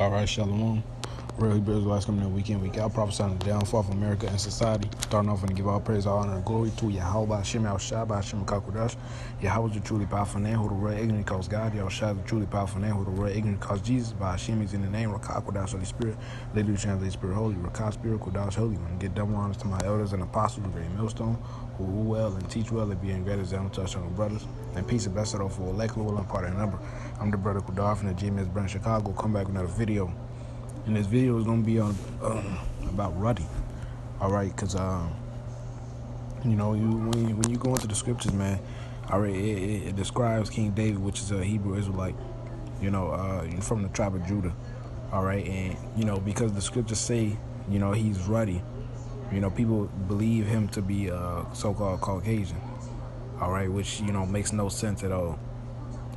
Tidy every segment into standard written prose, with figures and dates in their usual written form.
All right, Shalom. Real Hebrew Israelites coming in week in, week out, prophesying the downfall of America and society. Starting off and give all praise, all honor, and glory to Yahweh, Hashem, Al-Shai, Hashem, Kakodash. Yahweh is the truly powerful name, who the real ignorant calls God. Yahweh is the truly powerful name, who the real ignorant calls Jesus. By Hashem is in the name, Rakakodash, Holy Spirit. Literally translate Spirit Holy, Rakat Spirit, Kodash, Holy One. Get double honors to my elders and apostles, the great millstone, who rule well and teach well, and be in great example to us, brothers. And peace and blessed all for elect, will and part of number. I'm the brother Kodash from the GMS brand Chicago. Come back with another video. And this video is gonna be on about RUDDY, all right? Cause you know, when you go into the scriptures, man, all right, it describes King David, which is a Hebrew Israelite, you know, from the tribe of Judah, all right, and you know, because the scriptures say, you know, he's RUDDY, you know, people believe him to be so-called Caucasian, all right, which you know makes no sense at all,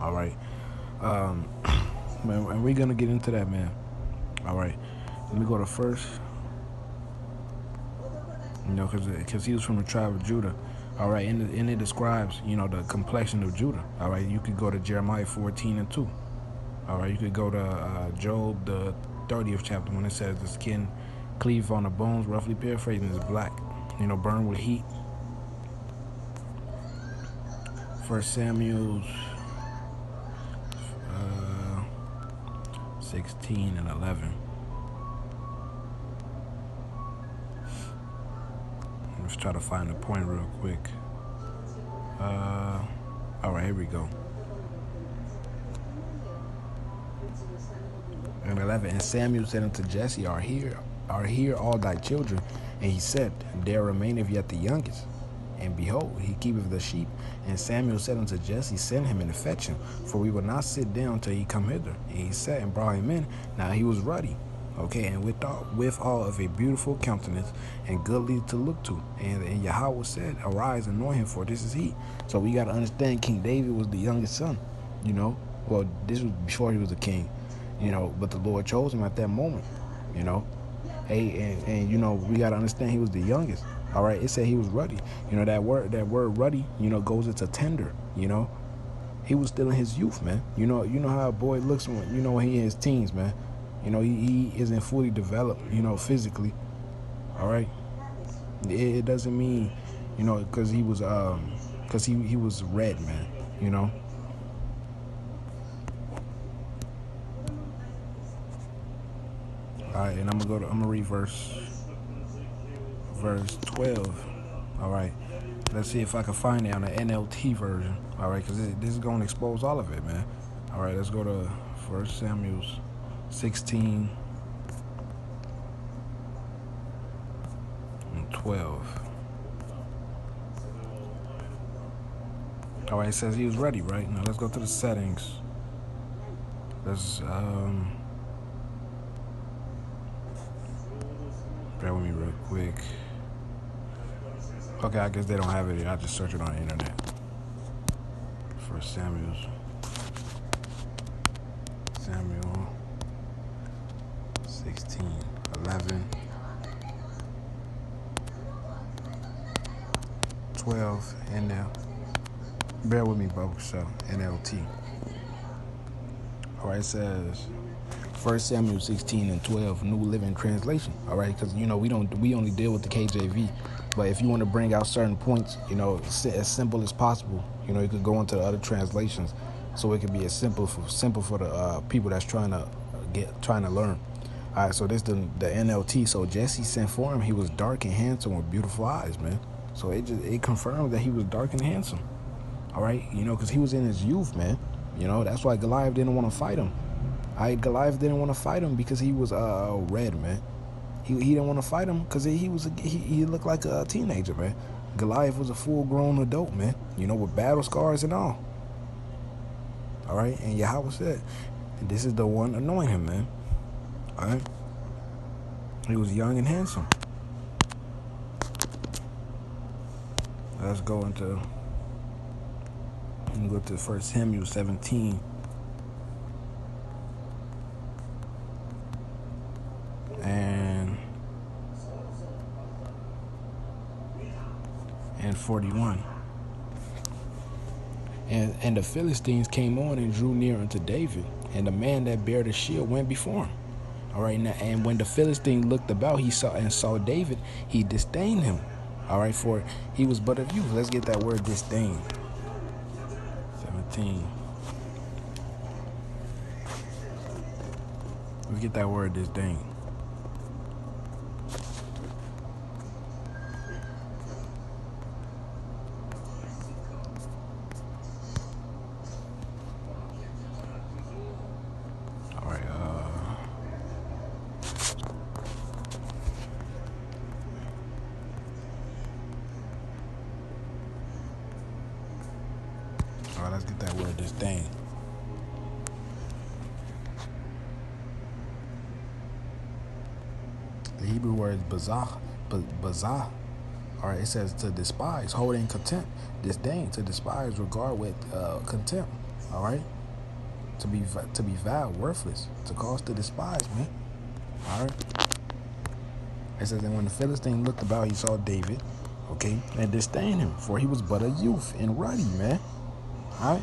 all right, man, and we're gonna get into that, man. All right, let me go to first, you know, because he was from the tribe of Judah, all right, and it describes, you know, the complexion of Judah, all right. You could go to Jeremiah 14:2, all right. You could go to Job, the 30th chapter, when it says the skin cleave on the bones, roughly paraphrasing, is black, you know, burned with heat. 1 Samuel 16 and 11. Let's try to find the point real quick. All right, here we go. And 11. And Samuel said unto Jesse, Are here all thy children? And he said, There remaineth yet the youngest. And behold, he keepeth the sheep. And Samuel said unto Jesse, Send him and fetch him, for we will not sit down till he come hither. And he sat and brought him in. Now he was RUDDY, okay, and withal of a beautiful countenance and goodly to look to. And Yahweh said, Arise, anoint him, for this is he. So we got to understand King David was the youngest son, you know. Well, this was before he was a king, you know, but the Lord chose him at that moment, you know. Hey, and you know, we got to understand he was the youngest. All right, it said he was RUDDY. You know, that word RUDDY, you know, goes into tender, you know. He was still in his youth, man. You know how a boy looks when, you know, when he in his teens, man. You know, he isn't fully developed, you know, physically. All right. It doesn't mean, you know, because he was he was red, man, you know. All right, and I'm gonna read verse 12. All right, let's see if I can find it on the NLT version. All right, because this is going to expose all of it, man. All right, let's go to 1 Samuel 16 and 12. All right, it says he was RUDDY, right? Now let's go to the settings. Let's bear with me real quick. Okay, I guess they don't have it. I just search it on the internet. 1 Samuel 16, 11, 12, and now. Bear with me, folks. So NLT. All right, it says 1 Samuel 16 and 12, New Living Translation. All right, because you know we only deal with the KJV. But if you want to bring out certain points, you know, as simple as possible, you know, you could go into the other translations, so it could be as simple for the people that's trying to learn. All right, so this the NLT. So Jesse sent for him. He was dark and handsome with beautiful eyes, man. So it confirmed that he was dark and handsome. All right, you know, because he was in his youth, man. You know, that's why Goliath didn't want to fight him. Goliath didn't want to fight him because he was red, man. He didn't want to fight him because he looked like a teenager, man. Goliath was a full-grown adult, man, you know, with battle scars and all. All right, and Yahweh said, and this is the one anointing him, man. All right, he was young and handsome. Let's go into 1 Samuel 17. And 41. And the Philistines came on and drew near unto David, and the man that bare the shield went before him. All right, now, and when the Philistine looked about, he saw David, he disdained him. All right, for he was but of youth. Let's get that word disdain. 17. Let's get that word disdain. All right. All right. Let's get that word disdain. The Hebrew word is bazah. All right, it says to despise, hold in contempt, disdain, to despise, regard with contempt. All right, to be vile, worthless, to cause to despise, man. All right. It says, and when the Philistine looked about, he saw David, okay, and disdained him, for he was but a youth and ruddy, man. All right,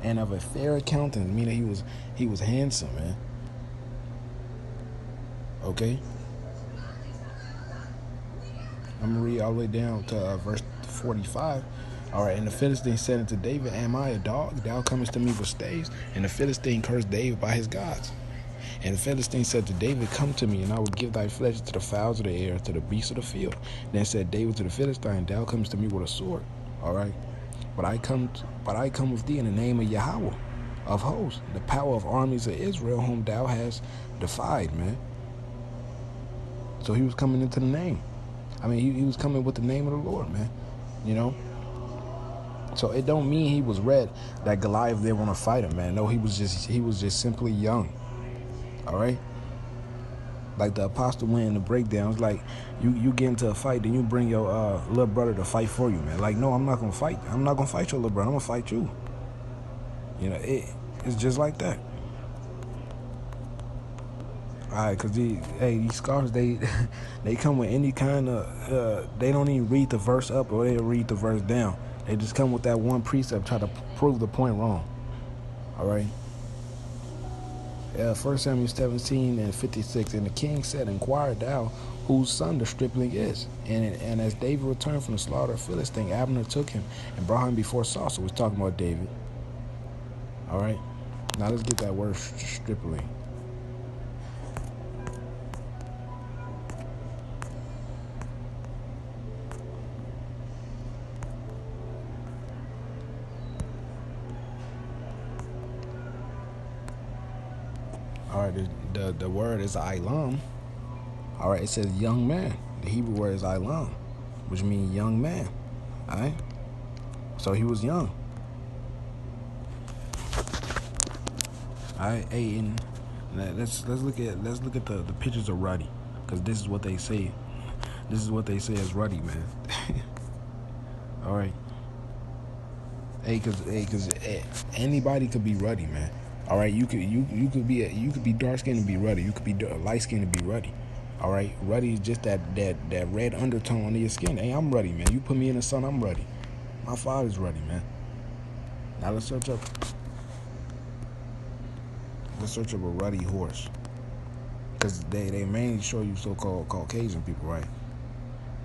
and of a fair countenance, meaning he was handsome, man. Okay. I'm going to read all the way down to verse 45. All right, and the Philistine said unto David, am I a dog? Thou comest to me with staves. And the Philistine cursed David by his gods. And the Philistine said to David, come to me, and I will give thy flesh to the fowls of the air, to the beasts of the field. Then said David to the Philistine, thou comest to me with a sword. All right, but I come with thee in the name of Yahweh of hosts, the power of armies of Israel, whom thou hast defied, man. So he was coming into the name. I mean, he was coming with the name of the Lord, man. You know? So it don't mean he was red that Goliath didn't want to fight him, man. No, he was just simply young. All right? Like the apostle went in the breakdowns, like you get into a fight, then you bring your little brother to fight for you, man. Like, no, I'm not gonna fight. I'm not gonna fight your little brother. I'm gonna fight you. You know, it's just like that. All right, because these scholars, they come with any kind of, they don't even read the verse up or they read the verse down. They just come with that one precept, try to prove the point wrong. All right. 1 Samuel 17 and 56. And the king said, inquire thou whose son the stripling is. And as David returned from the slaughter of Philistine, Abner took him and brought him before Saul. So we're talking about David. All right. Now let's get that word stripling. All right, the word is ilam. All right, it says young man. The Hebrew word is ilam, which means young man. All right, so he was young. All right, hey, and let's look at the pictures of Ruddy, because this is what they say. This is what they say is Ruddy, man. All right. Hey, cause anybody could be ruddy, man. All right, you could be dark skinned and be ruddy. You could be light skinned and be ruddy. All right, ruddy is just that red undertone under your skin. Hey, I'm ruddy, man. You put me in the sun, I'm ruddy. My father's ruddy, man. Now let's search up a ruddy horse, cause they mainly show you so-called Caucasian people, right?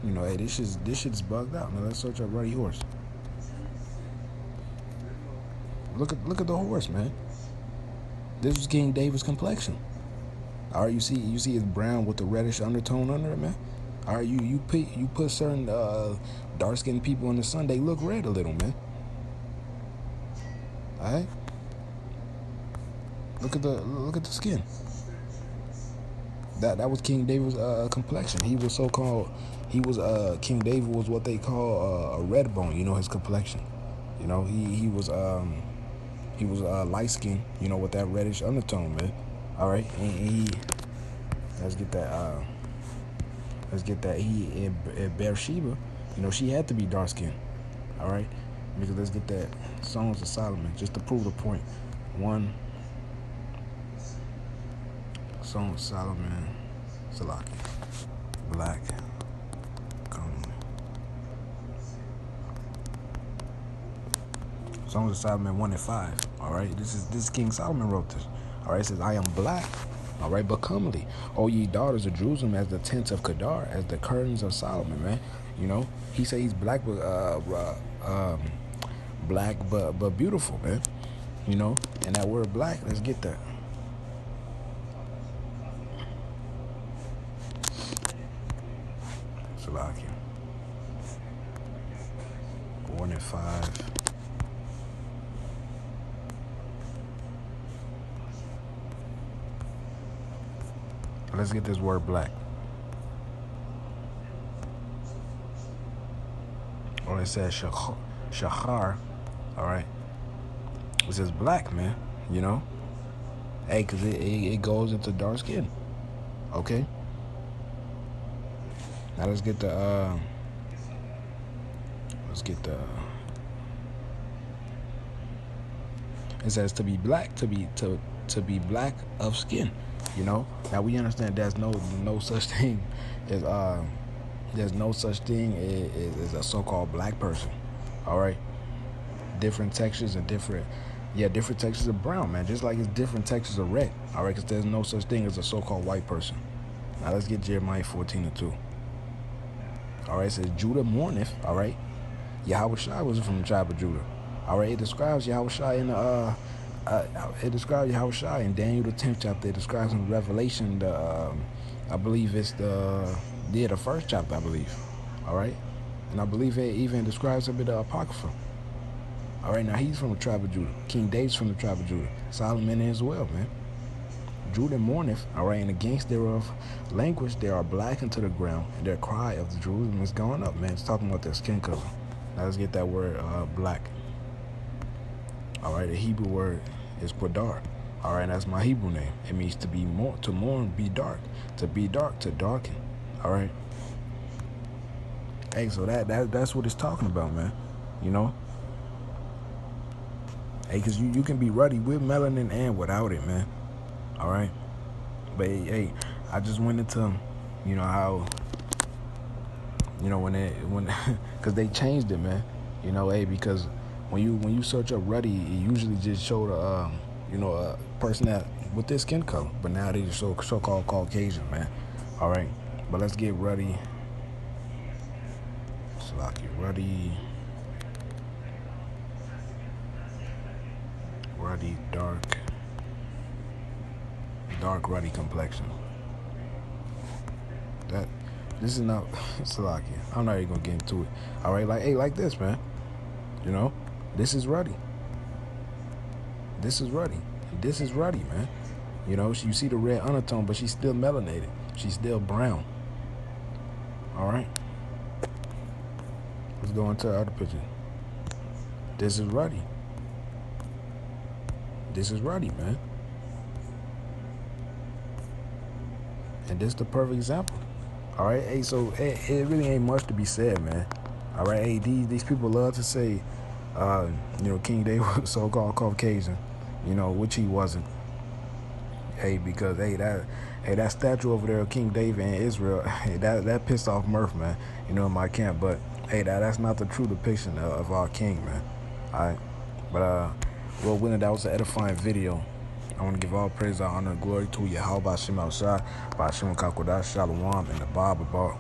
You know, hey, this shit's bugged out. Now let's search up ruddy horse. Look at the horse, man. This was King David's complexion. All right, you see it's brown with the reddish undertone under it, man. All right, you put certain dark-skinned people in the sun, they look red a little, man. All right, look at the skin. That was King David's complexion. He was King David was what they call a red bone. You know, his complexion. You know, he was light skinned, you know, with that reddish undertone, man. All right, and let's get that he in Bathsheba, you know, she had to be dark skinned. All right, because let's get that Songs of Solomon just to prove the point. One, Song of Solomon, Salaki, black. Songs of Solomon 1 and 5. All right, this is King Solomon wrote this. All right, it says, I am black All right, but comely, O ye daughters of Jerusalem, as the tents of Kedar, as the curtains of Solomon, man. You know, he said he's black, but black, but beautiful, man. You know, and that word black, let's get that. Salakia. 1 and 5. Let's get this word black. Or it says shachar. All right. It says black, man. You know. Hey, because it goes into dark skin. Okay. Now let's get the it says to be black, to be black of skin. You know. Now we understand there's no such thing as there's no such thing as a so-called black person. All right. Different textures and different textures of brown, man. Just like it's different textures of red. All right, because there's no such thing as a so-called white person. Now let's get Jeremiah 14:2. All right, it says Judah mourneth. All right, Yahushua was from the tribe of Judah. All right, it describes Yahushua in in Daniel the 10th chapter. It describes in Revelation I believe it's the first chapter, I believe. All right, and I believe it even describes a bit of Apocrypha. All right, now he's from the tribe of Judah. King David's from the tribe of Judah. Solomon as well, man. Judah mourneth, all right, and against thereof language they are blackened to the ground, and their cry of the Jerusalem is going up, man. It's talking about their skin color. Now let's get that word black. All right, the Hebrew word is Padar. All right, that's my Hebrew name. It means to mourn, be dark, to darken. All right. Hey, so that's what it's talking about, man. You know. Hey, because you can be ruddy with melanin and without it, man. All right. But, hey, I just went into, you know, how, you know, because they changed it, man. You know, hey, because when you search up ruddy, it usually just showed a person that with this skin color. But now they just so-called Caucasian, man. All right. But let's get ruddy. Slocky, ruddy. Ruddy, dark ruddy complexion. This is not Salakia. I'm not even gonna get into it. All right, like this, man. You know, this is ruddy. This is ruddy. This is ruddy, man. You know, you see the red undertone, but she's still melanated. She's still brown. All right. Let's go into the other picture. This is ruddy. This is ruddy, man. And this is the perfect example. All right, hey, so it really ain't much to be said, man. All right, hey, these people love to say, King David was so-called Caucasian, which he wasn't. Hey, because that statue over there of King David in Israel, that pissed off Murph, man. In my camp, but hey, that's not the true depiction of our king, man. All right, but well, Winner, that was an edifying video. I want to give all praise, honor, and glory to Yahweh, Ba'ashem Al-Shai, Ba'ashem Kakodash, Shalom, and the Bible.